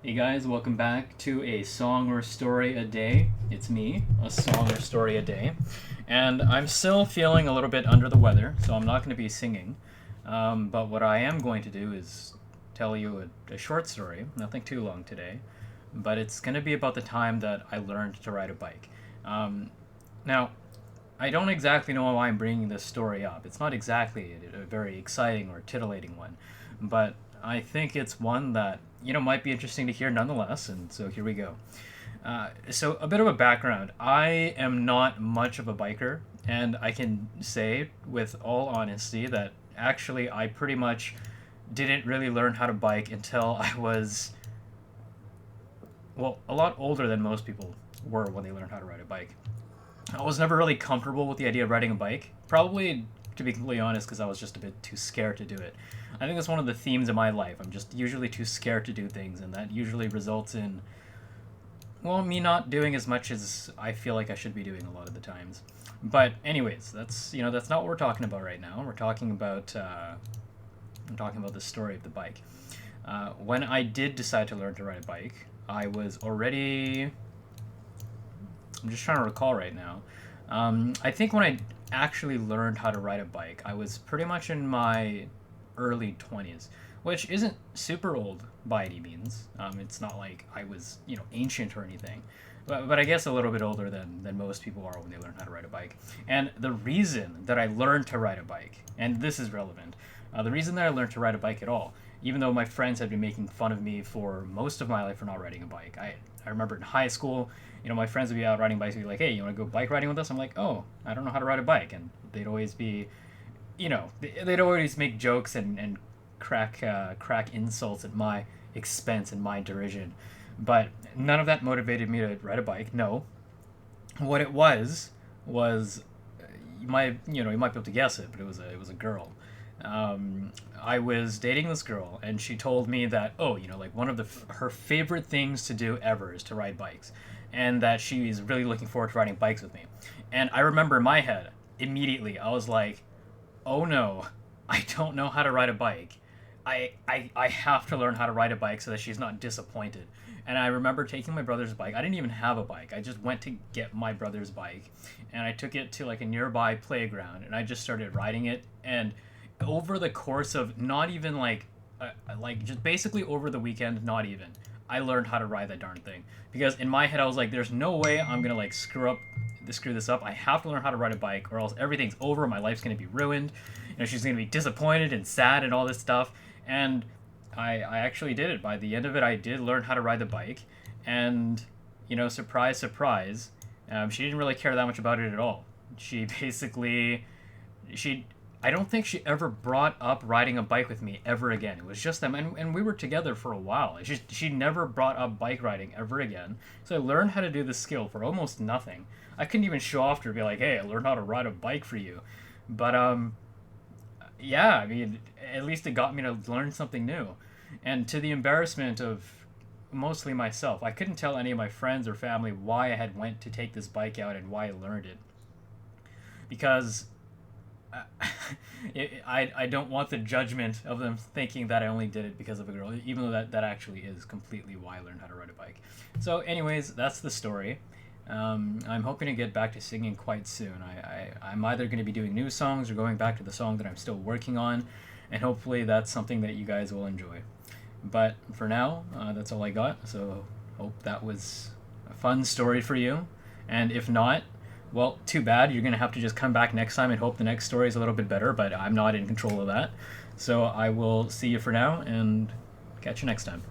Hey guys, welcome back to a song or story a day. It's me, a song or story a day. And I'm still feeling a little bit under the weather, so I'm not going to be singing. But what I am going to do is tell you a short story, nothing too long today. But it's going to be about the time that I learned to ride a bike. Now, I don't exactly know why I'm bringing this story up. It's not exactly a very exciting or titillating one, but I think it's one that might be interesting to hear nonetheless. And so here we go. So a bit of a background. I am not much of a biker, and I can say with all honesty that actually I pretty much didn't really learn how to bike until I was a lot older than most people were when they learned how to ride a bike. I was never really comfortable with the idea of riding a bike. Probably, to be completely honest, because I was just a bit too scared to do it. I think that's one of the themes of my life. I'm just usually too scared to do things, and that usually results in, me not doing as much as I feel like I should be doing a lot of the times. But anyways, that's not what we're talking about right now. I'm talking about the story of the bike. When I did decide to learn to ride a bike, I was already. I'm just trying to recall right now. I think when I actually learned how to ride a bike, I was pretty much in my early 20s, which isn't super old by any means. It's not like I was, ancient or anything. But I guess a little bit older than most people are when they learn how to ride a bike. And the reason that I learned to ride a bike, and this is relevant, the reason that I learned to ride a bike at all, even though my friends had been making fun of me for most of my life for not riding a bike, I remember in high school, my friends would be out riding bikes and be like, hey, you want to go bike riding with us? I'm like, oh, I don't know how to ride a bike. And they'd always be, they'd always make jokes and crack insults at my expense and my derision. But none of that motivated me to ride a bike. No, what it was you might be able to guess it, but it was a girl. I was dating this girl, and she told me that like one of her favorite things to do ever is to ride bikes, and that she is really looking forward to riding bikes with me. And I remember in my head immediately, I was like, oh no, I don't know how to ride a bike. I have to learn how to ride a bike so that she's not disappointed. And I remember taking my brother's bike. I didn't even have a bike. I just went to get my brother's bike, and I took it to like a nearby playground, and I just started riding it. And over the course of not even like just basically over the weekend, not even, I learned how to ride that darn thing. Because in my head I was like, there's no way I'm gonna like screw this up. I have to learn how to ride a bike, or else everything's over. My life's gonna be ruined. She's gonna be disappointed and sad and all this stuff. And I actually did it. By the end of it, I did learn how to ride the bike, and surprise, surprise, she didn't really care that much about it at all. She basically, she I don't think she ever brought up riding a bike with me ever again. It was just them, and we were together for a while. She never brought up bike riding ever again. So I learned how to do the skill for almost nothing. I couldn't even show off to her, be like, "Hey, I learned how to ride a bike for you." But yeah, I mean, at least it got me to learn something new, and to the embarrassment of mostly myself. I couldn't tell any of my friends or family why I had went to take this bike out and why I learned it, because I don't want the judgment of them thinking that I only did it because of a girl, even though that actually is completely why I learned how to ride a bike. So, anyways, that's the story. I'm hoping to get back to singing quite soon. I'm either going to be doing new songs or going back to the song that I'm still working on, and hopefully that's something that you guys will enjoy. But for now, that's all I got. So, hope that was a fun story for you. And if not, well, too bad. You're going to have to just come back next time and hope the next story is a little bit better, but I'm not in control of that. So I will see you for now and catch you next time.